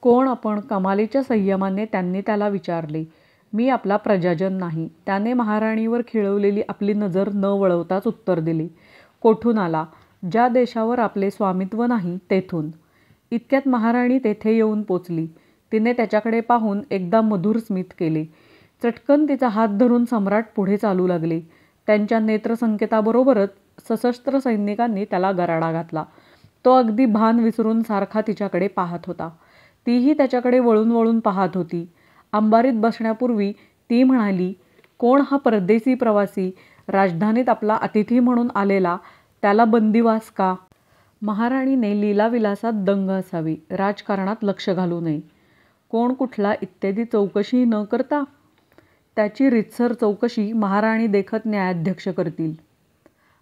कोण आपण? कमालीच्या संयमाने त्यांनी त्याला विचारले. मी आपला प्रजाजन नाही. त्याने महाराणीवर खिळवलेली आपली नजर न वळवताच उत्तर दिले. कोठून आला? ज्या देशावर आपले स्वामित्व नाही तेथून. इतक्यात महाराणी तेथे येऊन पोचली. तिने त्याच्याकडे पाहून एकदा मधुर स्मित केले. चटकन तिचा हात धरून सम्राट पुढे चालू लागले. त्यांच्या नेत्रसंकेताबरोबरच सशस्त्र सैनिकांनी त्याला गराडा घातला. तो अगदी भान विसरून सारखा तिच्याकडे पाहत होता. तीही त्याच्याकडे वळून वळून पाहत होती. अंबारीत बसण्यापूर्वी ती म्हणाली, कोण हा परदेशी प्रवासी? राजधानीत आपला अतिथी म्हणून आलेला, त्याला बंदिवास का? महाराणीने लीलाविलासात दंग असावी, राजकारणात लक्ष घालू नये. कोण, कुठला इत्यादी चौकशी न करता त्याची रीतसर चौकशी महाराणी देखत न्यायाध्यक्ष करतील.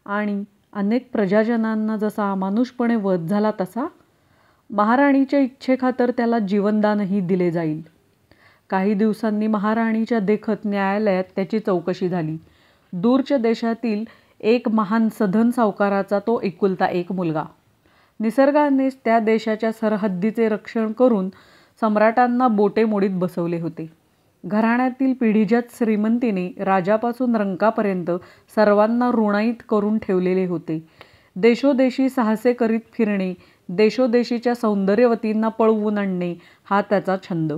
आणि अनेक प्रजाजनांना जसा अमानुषपणे वध झाला तसा महाराणीच्या इच्छेखातर त्याला जीवनदानही दिले जाईल. काही दिवसांनी महाराणीच्या देखत न्यायालयात त्याची चौकशी झाली. दूरच्या देशातील एक महान सधन सावकाराचा तो एकुलता एक मुलगा. निसर्गानेच त्या देशाच्या सरहद्दीचे रक्षण करून सम्राटांना बोटे मोडीत बसवले होते. घराण्यातील पिढीजात श्रीमंतीने राजापासून रंकापर्यंत सर्वांना ऋणाईत करून ठेवलेले होते. देशोदेशी साहसे करीत फिरणे, देशोदेशीच्या सौंदर्यवतींना पळवून आणणे हा त्याचा छंद.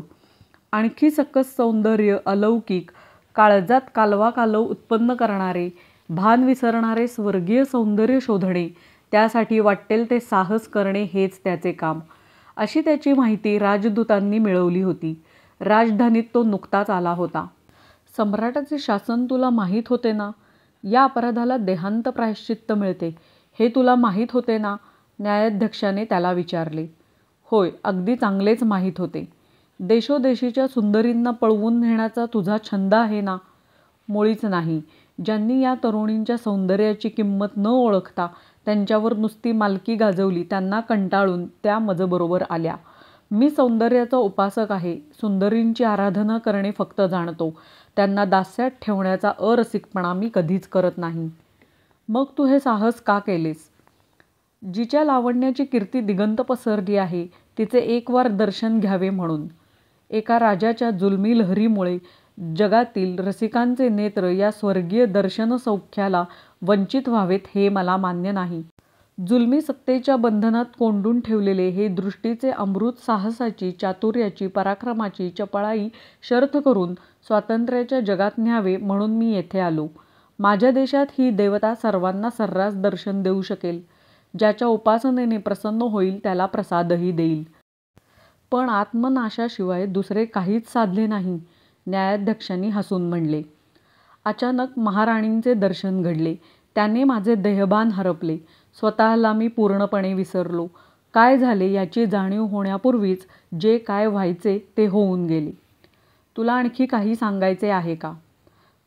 आणखी सकस सौंदर्य, अलौकिक, काळजात कालवा कालव उत्पन्न करणारे, भान विसरणारे स्वर्गीय सौंदर्य शोधणे, त्यासाठी वाटेल ते साहस करणे हेच त्याचे काम. अशी त्याची माहिती राजदूतांनी मिळवली होती. राजधानीत तो नुकताच आला होता. सम्राटाचे शासन तुला माहीत होते ना? या अपराधाला देहांत प्रायश्चित्त मिळते हे तुला माहीत होते ना? न्यायाध्यक्षाने त्याला विचारले. होय, अगदी चांगलेच माहीत होते. देशोदेशीच्या सुंदरींना पळवून नेण्याचा तुझा छंद आहे ना? मुळीच नाही. ज्यांनी या तरुणींच्या सौंदर्याची किंमत न ओळखता त्यांच्यावर नुसती मालकी गाजवली, त्यांना कंटाळून त्या मजबरोबर आल्या. मी सौंदर्याचा उपासक आहे. सुंदरींची आराधना करणे फक्त जाणतो. त्यांना दास्यात ठेवण्याचा अरसिकपणा मी कधीच करत नाही. मग तू हे साहस का केलेस? जिच्या लावण्याची कीर्ती दिगंत पसरली आहे, तिचे एकवार दर्शन घ्यावे म्हणून. एका राजाच्या जुलमी लहरीमुळे जगातील रसिकांचे नेत्र या स्वर्गीय दर्शन सौख्याला वंचित व्हावेत हे मला मान्य नाही. जुलमी सत्तेच्या बंधनात कोंडून ठेवलेले हे दृष्टीचे अमृत साहसाची, चातुर्याची, पराक्रमाची चपळाई शर्थ करून स्वातंत्र्याच्या जगात न्यावे म्हणून मी येथे आलो. माझ्या देशात ही देवता सर्वांना सर्रास दर्शन देऊ शकेल. ज्याच्या उपासनेने प्रसन्न होईल त्याला प्रसादही देईल. पण आत्मनाशाशिवाय दुसरे काहीच साधले नाही, न्यायाध्यक्षांनी हसून म्हणले. अचानक महाराणींचे दर्शन घडले. त्याने माझे देहभान हरपले. स्वतःला मी पूर्णपणे विसरलो. काय झाले याची जाणीव होण्यापूर्वीच जे काय व्हायचे ते होऊन गेले. तुला आणखी काही सांगायचे आहे का?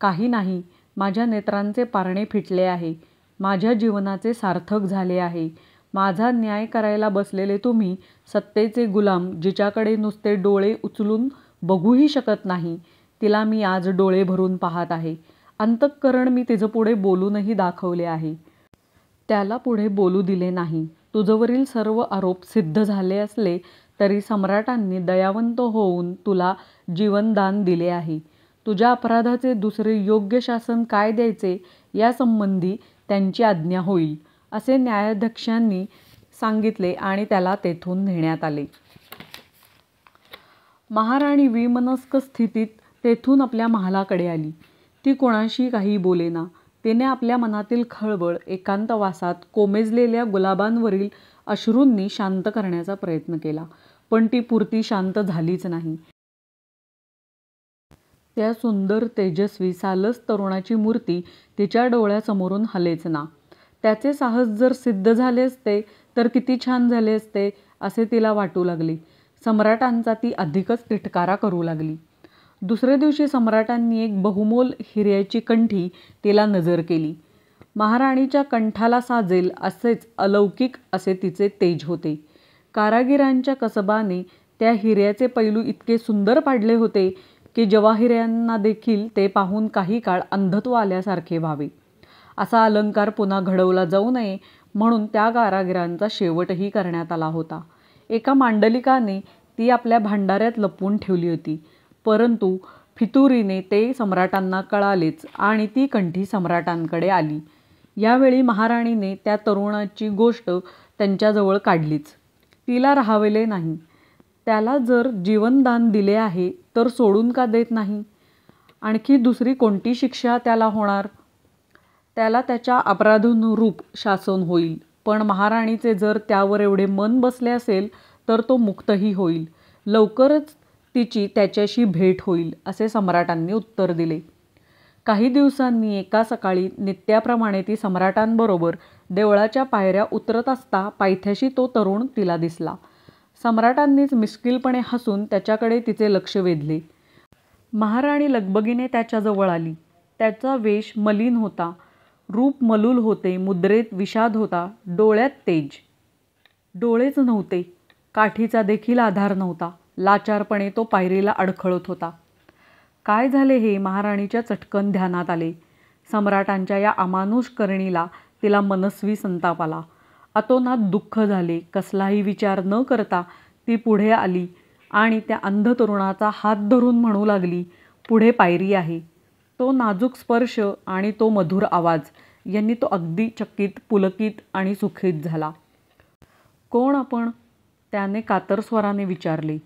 काही नाही. माझ्या नेत्रांचे पारणे फिटले आहे. माझ्या जीवनाचे सार्थक झाले आहे. माझा न्याय करायला बसलेले तुम्ही सत्तेचे गुलाम, जिच्याकडे नुसते डोळे उचलून बघूही शकत नाही, तिला मी आज डोळे भरून पाहत आहे. अंतःकरण मी तिचं पुढे बोलूनही दाखवले आहे. त्याला पुढे बोलू दिले नाही. तुझवरील सर्व आरोप सिद्ध झाले असले तरी सम्राटांनी दयावंत होऊन तुला जीवनदान दिले आहे. तुझ्या अपराधाचे दुसरे योग्य शासन काय द्यायचे यासंबंधी त्यांची आज्ञा होईल, असे न्यायाध्यक्षांनी सांगितले आणि त्याला तेथून नेण्यात आले. महाराणी विमनस्क स्थितीत तेथून आपल्या महालाकडे आली. ती कोणाशी काही बोलेना. तिने आपल्या मनातील खळबळ एकांतवासात कोमेजलेल्या गुलाबांवरील अश्रूंनी शांत करण्याचा प्रयत्न केला, पण ती पुरती शांत झालीच नाही. त्या सुंदर, तेजस्वी, सालस तरुणाची मूर्ती तिच्या डोळ्यासमोरून हलेच ना. त्याचे साहस जर सिद्ध झाले असते तर किती छान झाले असते असे तिला वाटू लागले. सम्राटांचा ती अधिकच तिटकारा करू लागली. दुसरे दिवशी सम्राटांनी एक बहुमोल हिऱ्याची कंठी तिला नजर केली. महाराणीच्या कंठाला साजेल असेच अलौकिक असे तिचे तेज होते. कारागिरांच्या कसबाने त्या हिऱ्याचे पैलू इतके सुंदर पाडले होते की जवाहिऱ्यांना देखील ते पाहून काही काळ अंधत्व आल्यासारखे व्हावे. असा अलंकार पुन्हा घडवला जाऊ नये म्हणून त्या कारागिरांचा शेवटही करण्यात आला होता. एका मांडलिकाने ती आपल्या भांडाऱ्यात लपवून ठेवली होती. परंतु फितुरीने ते सम्राटांना कळालेच आणि ती कंठी सम्राटांकडे आली. यावेळी महाराणीने त्या तरुणाची गोष्ट त्यांच्याजवळ काढलीच. तिला राहावले नाही. त्याला जर जीवनदान दिले आहे तर सोडून का देत नाही? आणखी दुसरी कोणती शिक्षा त्याला होणार? त्याला त्याच्या अपराधानुरूप शासन होईल. पण महाराणीचे जर त्यावर एवढे मन बसले असेल तर तो मुक्तही होईल. लवकरच तिची त्याच्याशी भेट होईल असे सम्राटांनी उत्तर दिले. काही दिवसांनी एका सकाळी नित्याप्रमाणे ती सम्राटांबरोबर देवळाच्या पायऱ्या उतरत असता पायथ्याशी तो तरुण तिला दिसला. सम्राटांनीच मिश्किलपणे हसून त्याच्याकडे तिचे लक्ष वेधले. महाराणी लगबगीने त्याच्याजवळ आली. त्याचा वेश मलिन होता, रूप मलूल होते, मुद्रेत विषाद होता, डोळ्यात तेज. डोळेच नव्हते, काठीचा देखील आधार नव्हता. लाचारपणे तो पायरीला अडखळत होता. काय झाले हे महाराणीच्या चटकन ध्यानात आले. सम्राटांच्या या अमानुष करणीला तिला मनस्वी संताप आला. अतोनात दुःख झाले. कसलाही विचार न करता ती पुढे आली आणि त्या अंध तरुणाचा हात धरून म्हणू लागली, पुढे पायरी आहे. तो नाजूक स्पर्श आणि तो मधुर आवाज यांनी तो अगदी चकित, पुलकित आणि सुखीत झाला. कोण आपण? त्याने कातर स्वराने विचारले.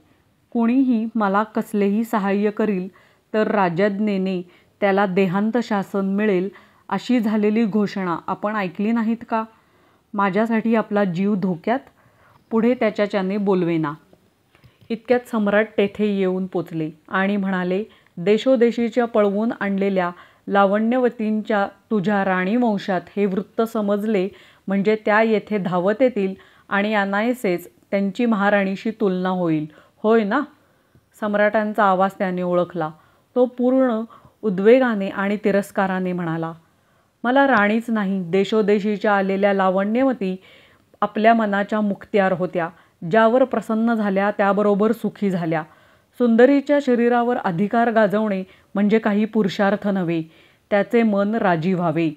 कुणीही मला कसलेही सहाय्य करील तर राजाज्ञेने त्याला देहांत शासन मिळेल अशी झालेली घोषणा आपण ऐकली नाहीत का? माझ्यासाठी आपला जीव धोक्यात? पुढे त्याच्याने बोलवेना. इतक्यात सम्राट तेथे येऊन पोचले आणि म्हणाले, देशोदेशीच्या पळवून आणलेल्या लावण्यवतींच्या तुझ्या राणीवंशात हे वृत्त समजले म्हणजे त्या येथे धावत येतील आणि अनायासेच त्यांची महाराणीशी तुलना होईल, होय ना? सम्राटांचा आवाज त्याने ओळखला. तो पूर्ण उद्वेगाने आणि तिरस्काराने म्हणाला, मला राणीच नाही, देशोदेशीच्या आलेल्या लावण्यवती आपल्या मनाच्या मुखत्यार होत्या. ज्यावर प्रसन्न झाल्या त्याबरोबर सुखी झाल्या. सुंदरीच्या शरीरावर अधिकार गाजवणे म्हणजे काही पुरुषार्थ नव्हे. त्याचे मन राजी व्हावे.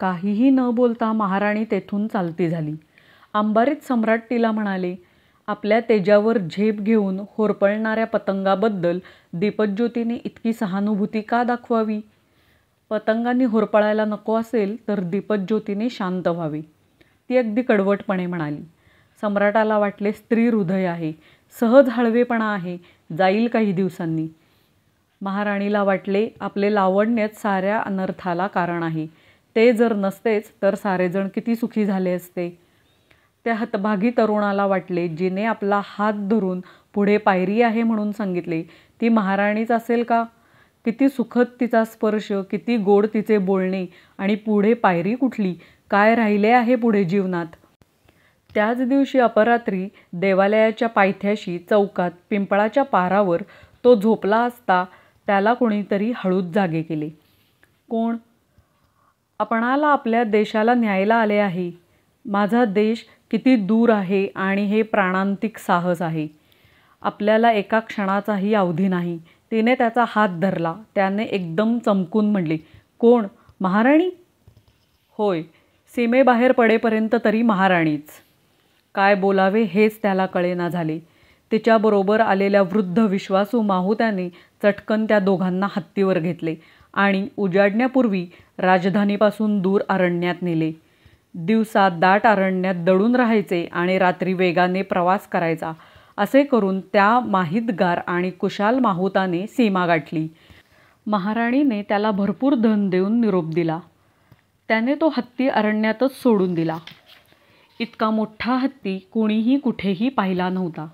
काहीही न बोलता महाराणी तेथून चालती झाली. अंबारीत सम्राट तिला म्हणाले, आपल्या तेजावर झेप घेऊन होरपळणाऱ्या पतंगाबद्दल दीपज्योतीने इतकी सहानुभूती का दाखवावी? पतंगांनी होरपळायला नको असेल तर दीपज्योतीने शांत व्हावे. ती अगदी कडवटपणे म्हणाली. सम्राटाला वाटले स्त्री हृदय आहे, सहज हळवेपणा आहे, जाईल काही दिवसांनी. महाराणीला वाटले आपले लावण्यच साऱ्या अनर्थाला कारण आहे. ते जर नसतेच तर सारेजण किती सुखी झाले असते. त्या हतभागी तरुणाला वाटले जिने आपला हात धरून पुढे पायरी आहे म्हणून सांगितले ती महाराणीच असेल का? किती सुखद तिचा स्पर्श, किती गोड तिचे बोलणे, आणि पुढे पायरी कुठली? काय राहिले आहे पुढे जीवनात? त्याच दिवशी अपरात्री देवालयाच्या पायथ्याशी चौकात पिंपळाच्या पारावर तो झोपला असता त्याला कोणीतरी हळूच जागे केले. कोण? आपणाला आपल्या देशाला न्यायला आले आहे. माझा देश किती दूर आहे आणि हे प्राणांतिक साहस आहे. आपल्याला एका क्षणाचाही अवधी नाही. तिने त्याचा हात धरला. त्याने एकदम चमकून म्हणले, कोण? महाराणी? होय, सीमेबाहेर पडेपर्यंत तरी महाराणीच. काय बोलावे हेच त्याला कळेना झाले. तिच्याबरोबर आलेल्या वृद्ध विश्वासू माहुत्याने चटकन त्या दोघांना हत्तीवर घेतले आणि उजाडण्यापूर्वी राजधानीपासून दूर अरण्यात नेले. दिवसा दाट अरण्यात दडून राहायचे आणि रात्री वेगाने प्रवास करायचा. असे करून त्या माहितगार आणि कुशाल माहुताने सीमा गाठली. महाराणीने त्याला भरपूर धन देऊन निरोप दिला. त्याने तो हत्ती अरण्यातच सोडून दिला. इतका मोठा हत्ती कुणीही कुठेही पाहिला नव्हता.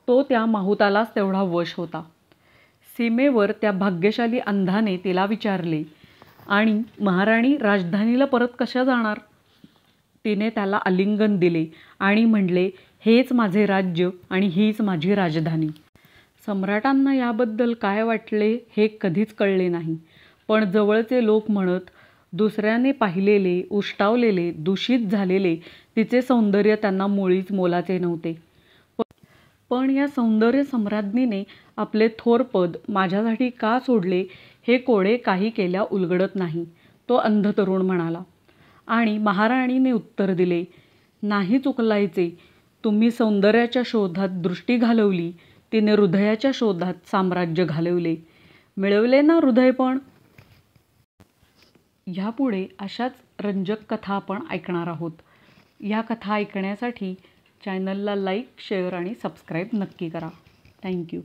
तो त्या माहुतालाच तेवढा वश होता. सीमेवर त्या भाग्यशाली अंधाने तिला विचारले, आणि महाराणी राजधानीला परत कशा जाणार? तिने त्याला आलिंगन दिले आणि म्हणले, हेच माझे राज्य आणि हीच माझी राजधानी. सम्राटांना याबद्दल काय वाटले हे कधीच कळले नाही. पण जवळचे लोक म्हणत, दुसऱ्याने पाहिलेले, उष्टावलेले, दूषित झालेले तिचे सौंदर्य त्यांना मुळीच मोलाचे नव्हते. पण या सौंदर्य सम्राज्ञीने आपले थोर पद माझ्यासाठी का सोडले हे कोडे काही केल्या उलगडत नाही, तो अंध तरुण म्हणाला. आणि महाराणीने उत्तर दिले, नाही चुकलायचे. तुम्ही सौंदर्याच्या शोधात दृष्टी घालवली, तिने हृदयाच्या शोधात साम्राज्य घालवले. मिळवले ना हृदय पण? ह्यापुढे अशाच रंजक कथा आपण ऐकणार आहोत. ह्या कथा ऐकण्यासाठी चॅनलला लाईक, शेअर आणि सबस्क्राईब नक्की करा. थँक्यू.